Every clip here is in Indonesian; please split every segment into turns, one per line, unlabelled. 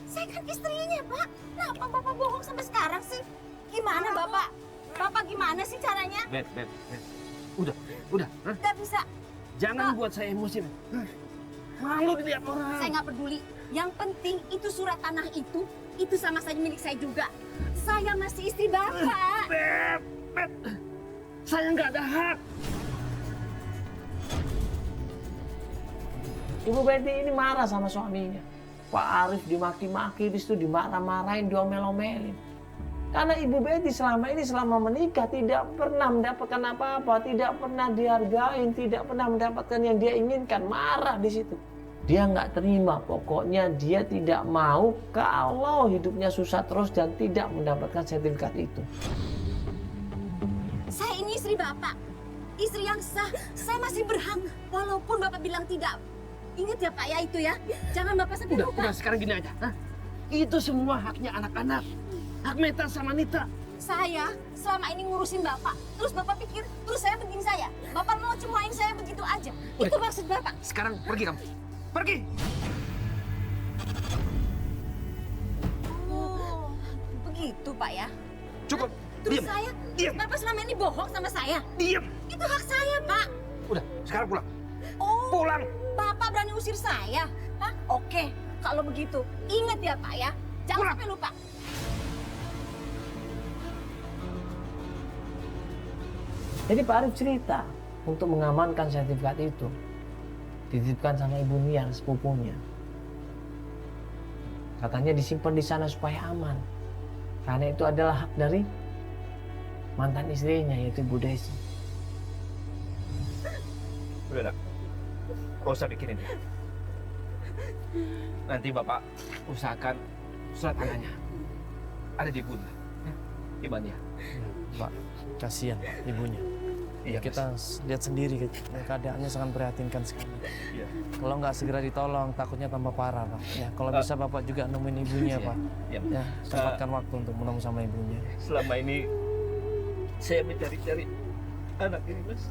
Saya kan istrinya, Pak. Kenapa Bapak bohong sampai sekarang sih? Gimana, Bapak? Bapak gimana sih caranya?
Bet. Udah. Hah?
Gak bisa.
Jangan buat saya emosi. Malu dilihat orang.
Saya nggak peduli. Yang penting itu surat tanah itu sama saja milik saya juga. Saya masih istri Bapak.
Bet. Saya nggak ada hak.
Ibu Betty ini marah sama suaminya. Pak Arif dimaki-maki, di situ dimarah-marahin, diomel-omelin. Karena Ibu Betty selama menikah tidak pernah mendapatkan apa-apa, tidak pernah dihargain, tidak pernah mendapatkan yang dia inginkan, marah di situ. Dia nggak terima, pokoknya dia tidak mau kalau hidupnya susah terus dan tidak mendapatkan sertifikat itu.
Saya ini istri Bapak. Istri yang sah. Saya masih berhak. Walaupun Bapak bilang tidak. Ingat ya Pak ya itu ya. Jangan Bapak sampai lupa.
Udah sekarang gini aja. Hah? Itu semua haknya anak-anak. Hak Meta sama Nita.
Saya selama ini ngurusin Bapak. Terus Bapak pikir, terus saya penting saya. Bapak mau cemain saya begitu aja.
Udah.
Itu maksud Bapak.
Sekarang pergi kamu. Pergi.
Oh, begitu Pak ya.
Cukup.
Terus
Diam.
saya,
Diam.
Bapak selama ini bohong sama saya.
Diam.
Itu hak saya Pak.
Udah, sekarang pulang.
Oh,
Pulang.
Bapak berani usir saya? Hah? Oke, kalau begitu ingat ya Pak ya. Jangan
Pulang.
sampai lupa.
Jadi Pak Arif cerita untuk mengamankan sertifikat itu. Dititipkan sama Ibu Niar, sepupunya. Katanya disimpan di sana supaya aman. Karena itu adalah hak dari mantan istrinya, yaitu Bu Desi.
Udah, gak usah pikirin. Nanti Bapak usahakan surat tanahnya ada di Bunda. Gimana ya?
Pak, kasihan ibunya.
Iya,
Kita lihat sendiri keadaannya sangat prihatinkan sekali.
Iya.
Kalau nggak segera ditolong, takutnya tambah parah, Pak. Ya, kalau bisa Bapak juga nemuin ibunya, Pak.
Iya.
Ya, sempatkan waktu untuk menemu sama ibunya.
Selama ini saya mencari-cari anak ini, Mas.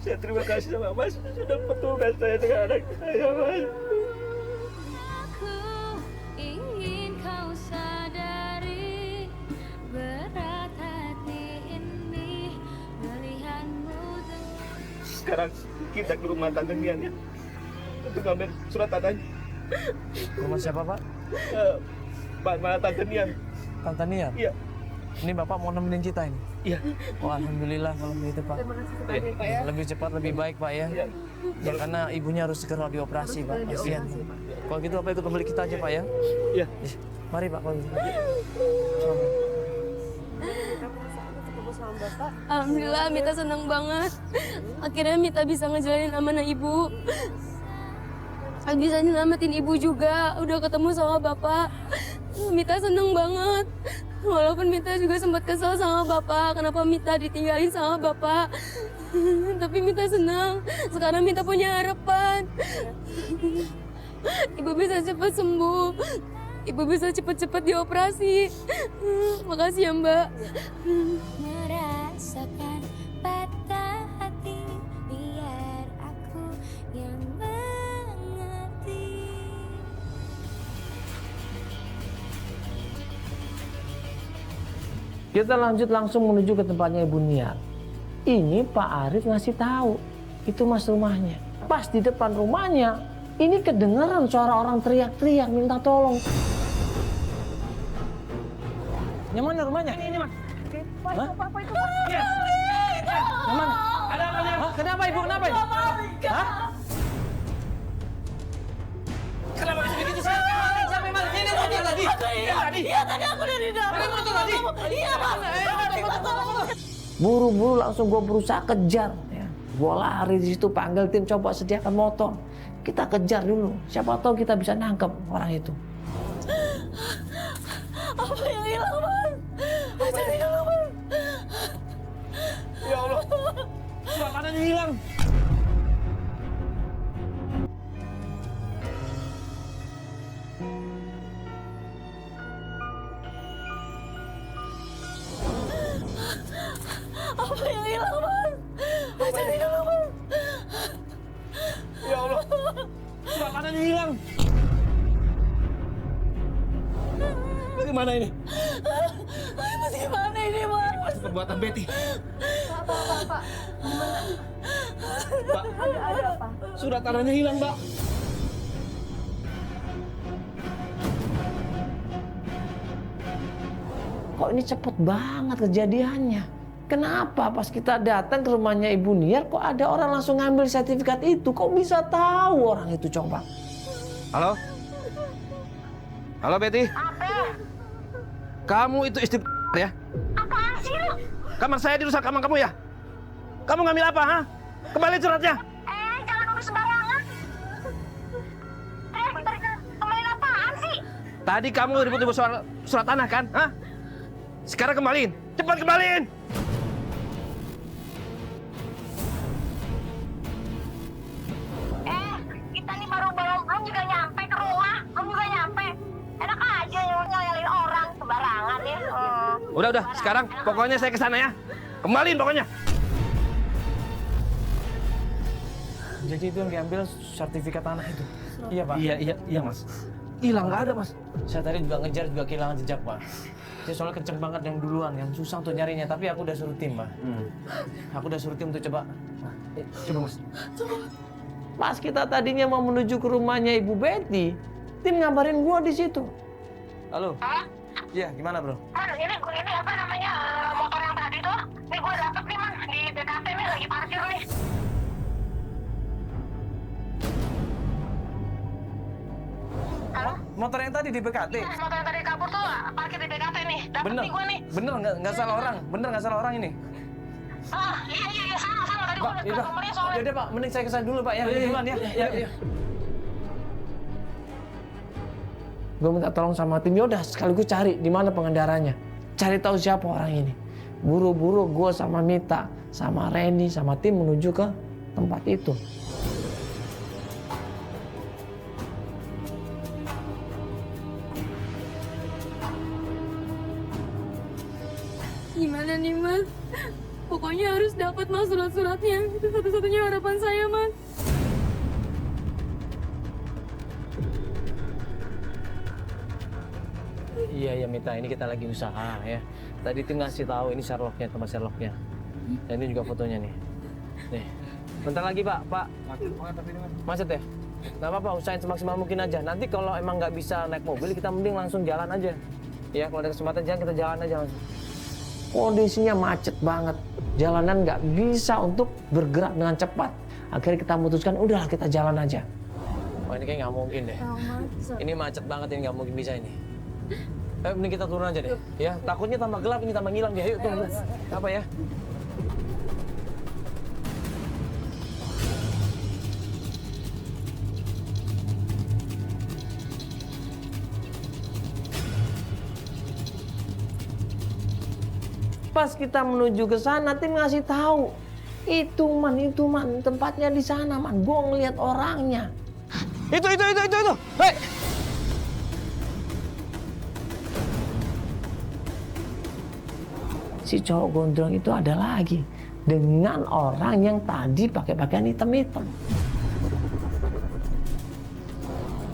Saya terima kasih sama Mas sudah petugas saya dengan anak saya, Mas.
Aku ingin kau sadari berat hati ini melihatmu.
Sekarang kita ke rumah Tante Nian ya untuk ngambil surat tanahnya.
Rumah siapa, Pak?
Pak, mana Tante Nian?
Tante Nian?
Iya.
Ini Bapak mau nemenin kita ini?
Iya.
Oh, alhamdulillah kalau begitu, Pak. Lebih cepat, lebih baik, Pak ya.
Iya.
Ya, karena ibunya harus segera dioperasi, Pak. Kasihan. Kalau gitu Bapak ikut membeli kita aja, Pak ya.
Iya.
Mari, Pak, kalau gitu.
Alhamdulillah Mita senang banget. Akhirnya Mita bisa ngejalanin amanah ibu. Bisa nyelamatin ibu juga. Udah ketemu sama bapak. Mita senang banget. Walaupun Mita juga sempat kesel sama bapak. Kenapa Mita ditinggalin sama bapak. Tapi Mita senang. Sekarang Mita punya harapan. Ibu bisa cepat sembuh. Ibu bisa cepat-cepat dioperasi. Makasih ya Mbak.
Merasakan patah hati biar aku yang mengerti.
Kita lanjut langsung menuju ke tempatnya Ibu Niar. Ini Pak Arif ngasih tahu, itu mas rumahnya. Pas di depan rumahnya, ini kedengaran suara orang teriak-teriak minta tolong.
Yang mana rumahnya?
Ini, Mas.
Hah?
Apa itu, Pak? Iya.
Yang mana?
Ada apa nih?
Hah? Kenapa Ibu? Kenapa Ibu? Hah?
Kenapa bisa begitu sih?
Siapa yang maling? Ini tadi.
Iya tadi aku dari dalam. Iya Pak.
Buru-buru langsung gue berusaha kejar. Ya. Gue lari di situ, panggil tim, coba sediakan motor. Kita kejar dulu. Siapa tahu kita bisa nangkep orang itu.
Apa yang hilang Mas? Apa yang hilang Mas?
Ya Allah. Surat tanahnya hilang.
Apa yang hilang Mas? Apa yang hilang Mas?
Ya Allah. Surat tanahnya hilang.
gimana ini?
Mas gimana ini, Mas?
Perbuatan Betty.
Pak.
Mbak,
Ada apa?
surat tanahnya hilang, Mbak.
Kok ini cepet banget kejadiannya? Kenapa pas kita datang ke rumahnya Ibu Niar kok ada orang langsung ngambil sertifikat itu? Kok bisa tahu orang itu coba?
Halo? Halo Betty? Kamu itu istri ya?
Apaan sih lu?
Kamar saya dirusak kamar kamu ya? Kamu ngambil apa, ha? Kembali suratnya.
Jangan nuduh sembarangan. Kembaliin apaan sih?
Tadi kamu ribut-ribut surat tanah kan? Hah? Sekarang kembaliin. Cepat kembaliin.
Kita nih belum juga nyampe ke rumah. Belum juga nyampe. Enak aja nyalin orang sembarangan ya.
Udah. Sekarang pokoknya saya ke sana ya. Kembaliin pokoknya.
Jadi itu yang diambil sertifikat tanah itu. Iya, Pak.
Iya Mas. Hilang nggak ada Mas.
Saya tadi juga ngejar juga kehilangan jejak, Pak. Dia soalnya kenceng banget yang duluan, yang susah untuk nyarinya. Tapi aku udah suruh tim, Pak. Aku udah suruh tim untuk coba.
Coba Mas.
Pas kita tadinya mau menuju ke rumahnya Ibu Betty, tim ngabarin gua di situ.
Halo? Iya, gimana, Bro?
Ini apa namanya motor yang tadi tuh? Nih gue dapet nih man di BKT nih lagi parkir nih. Halo?
Motor yang tadi di BKT?
Motor yang tadi kabur tuh parkir di BKT nih. Dapet nih gue nih.
Bener nggak salah orang? Bener nggak salah orang ini?
Iya sama tadi gue
Pak,
udah nomornya soalnya.
yaudah Pak, mending saya kesana dulu Pak ya. Duluan ya. Iya.
Gue minta tolong sama tim, yaudah sekaligus cari di mana pengendaranya. Cari tahu siapa orang ini. Buru-buru gue sama Mita, sama Reni, sama tim menuju ke tempat itu.
Gimana nih, Mas? Pokoknya harus dapat, Mas, surat-suratnya. Itu satu-satunya harapan saya, Mas.
Iya Mita, ini kita lagi usaha ya. Tadi tim ngasih tahu ini Sherlocknya, tempat Sherlocknya. Dan ini juga fotonya nih. Nih, bentar lagi Pak. Macet ya? Gak apa-apa, usahain semaksimal mungkin aja. Nanti kalau emang nggak bisa naik mobil, kita mending langsung jalan aja. Ya, kalau ada kesempatan jalan, kita jalan aja langsung.
Kondisinya macet banget. Jalanan nggak bisa untuk bergerak dengan cepat. Akhirnya kita memutuskan, udahlah kita jalan aja.
Wah, ini kayak nggak mungkin deh. Ini macet banget, ini nggak mungkin bisa ini. Mending kita turun aja deh. Ya, takutnya tambah gelap, ini tambah ngilang dia. Ayo turun. Apa ya?
Pas kita menuju ke sana, tim ngasih tahu. Itu man, tempatnya di sana man. Gue ngeliat orangnya.
Itu. Hei.
Si cowok gondrong itu ada lagi dengan orang yang tadi pakai pakaian hitam-hitam.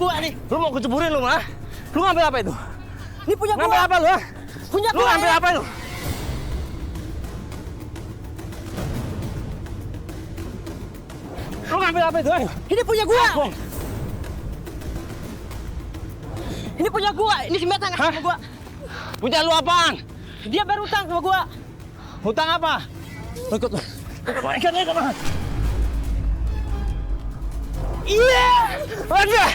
Buah nih, lu mau keceburin lu mah? Lu ngambil apa itu?
Ini punya
Ngambil apa lu?
Punya
Lu ngambil apa itu? Lu ngambil apa itu? Ayo.
Ini punya gua. Ini punya gua. Ini si Meta ngasih sama gua.
Punya lu apaan?
Dia berutang sama gua.
Hutang apa? Ikut lu. Ikan.
Iya.
Ada.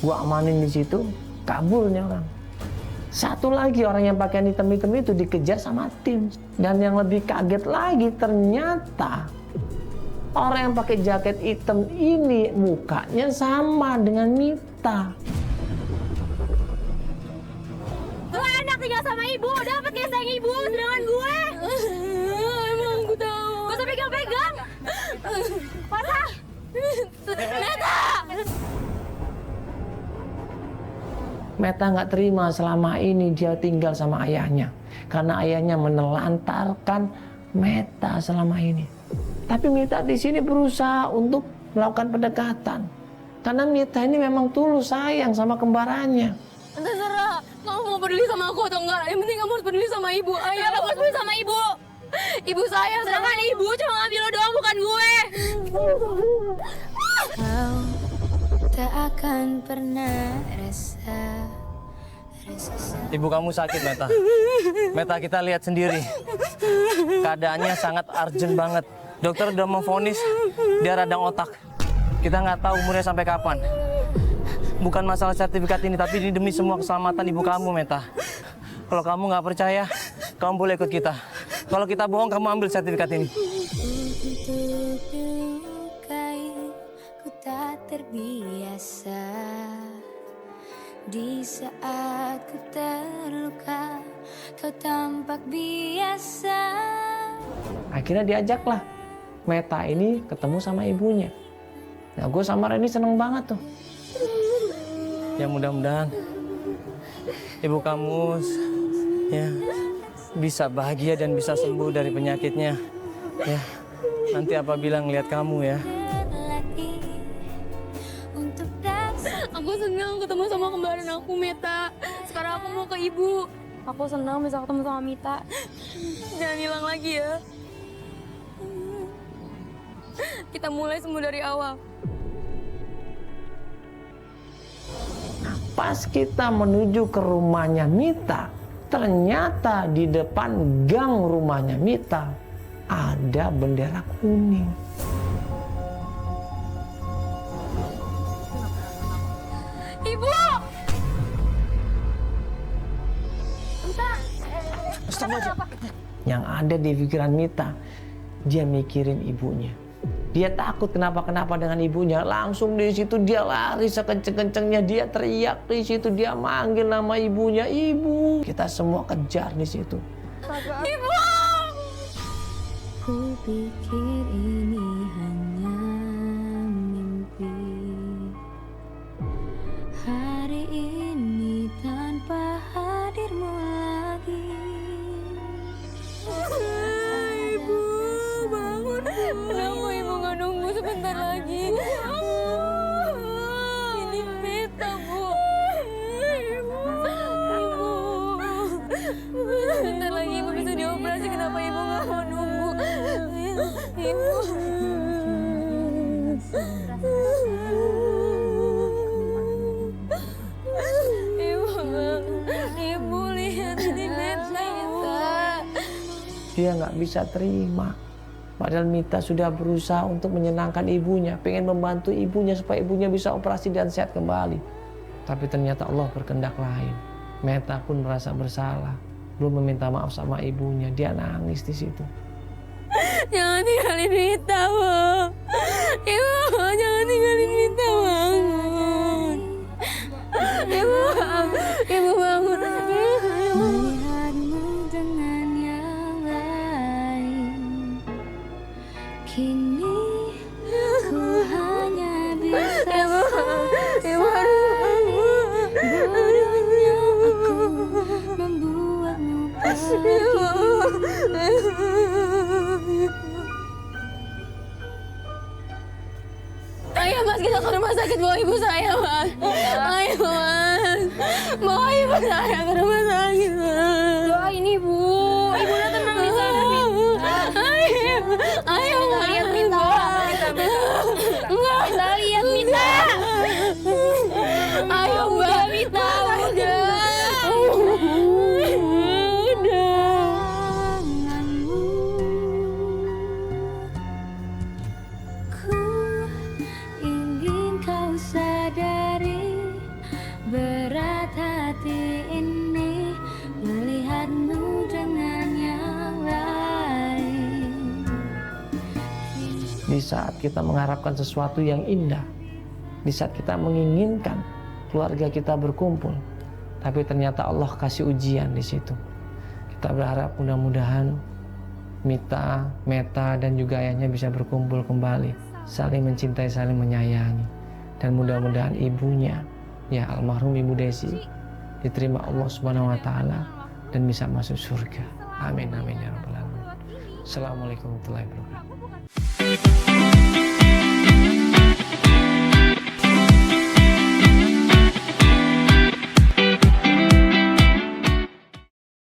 Gua amanin di situ, kabur nih orang. Satu lagi orang yang pakaian hitam-hitam itu dikejar sama tim. Dan yang lebih kaget lagi ternyata orang yang pakai jaket hitam ini mukanya sama dengan Mita.
Tuh anak tinggal sama ibu, dapat kayak sayang ibu, sedangkan gue. Emang gue tahu. Gak usah pegang-pegang. Masa? Meta!
Meta nggak terima selama ini dia tinggal sama ayahnya. Karena ayahnya menelantarkan Meta selama ini. Tapi Meta di sini berusaha untuk melakukan pendekatan. Karena Mita ini memang tulus sayang sama kembarannya.
Terserah, kamu mau peduli sama aku atau enggak. Yang penting kamu harus peduli sama ibu. Ayo, kamu harus peduli sama ibu. Ibu saya, sedangkan ibu cuma ngambil lo doang, bukan gue.
Kau tak akan pernah rasa
Ibu kamu sakit, Meta. Meta, kita lihat sendiri. Keadaannya sangat urgent banget. Dokter udah memvonis dia radang otak. Kita nggak tahu umurnya sampai kapan. Bukan masalah sertifikat ini, tapi ini demi semua keselamatan ibu kamu, Meta. Kalau kamu nggak percaya, kamu boleh ikut kita. Kalau kita bohong, kamu ambil sertifikat ini.
untuk dilukai, ku tak terbiasa. Di saat ku terluka, kau tampak biasa.
Akhirnya diajaklah Meta ini ketemu sama ibunya. Nah, gue sama Reni seneng banget tuh.
Ya mudah-mudahan ibu kamu ya bisa bahagia dan bisa sembuh dari penyakitnya. Ya, nanti apabila ngelihat kamu ya.
Aku senang ketemu sama kembaran aku, Meta. Sekarang aku mau ke ibu. Aku senang bisa ketemu sama Mita. Jangan hilang lagi ya. Kita mulai semua dari awal.
Pas kita menuju ke rumahnya Mita, ternyata di depan gang rumahnya Mita ada bendera kuning.
Ibu!
Yang ada di pikiran Mita, dia mikirin ibunya. Dia takut kenapa-kenapa dengan ibunya. Langsung di situ dia lari sekenceng-kencengnya, dia teriak di situ, dia manggil nama ibunya, "Ibu!" Kita semua kejar di situ.
Ibu!
Ku pikir ini hanya mimpi. Hari ini tanpa hadirmu lagi.
Ibu, bangun. Kenapa ibu nggak nunggu sebentar lagi? Ini Mita, Bu. Ibu. Sebentar lagi ibu bisa dioperasi. Kenapa ibu nggak mau nunggu? Ibu. Ibu lihat ini Mita.
Dia nggak bisa terima. Padahal Mita sudah berusaha untuk menyenangkan ibunya, pengen membantu ibunya supaya ibunya bisa operasi dan sehat kembali. Tapi ternyata Allah berkehendak lain. Mita pun merasa bersalah, belum meminta maaf sama ibunya. Dia nangis di situ.
Jangan tinggalin Mita, Bu. Ibu, jangan tinggalin Mita, bangun. Ibu bangun.
Melihatmu dengan yang lain. Kini ku hanya bisa bodohnya aku membuatmu pergi.
Ayo Mas, kita ke rumah sakit bawa ibu saya, Mas. Ayo Mas, bawa ibu saya ke rumah sakit, Mas. Doain ibu, ibu udah tenang di sana. Ayo Mas. Lihat Mita. Enggak, kita lihat Mita. Ayo Mbak Mita, udah.
Ku ingin kau sadari berat hati ini melihatmu dengan yang lain.
Di saat kita mengharapkan sesuatu yang indah, di saat kita menginginkan keluarga kita berkumpul, tapi ternyata Allah kasih ujian di situ. Kita berharap mudah-mudahan Mita, Meta, dan juga ayahnya bisa berkumpul kembali, saling mencintai, saling menyayangi, dan mudah-mudahan ibunya, ya almarhum Ibu Desi, diterima Allah Subhanahu Wa Taala dan bisa masuk surga. Amin amin ya rabbal alamin. Assalamualaikum warahmatullahi wabarakatuh.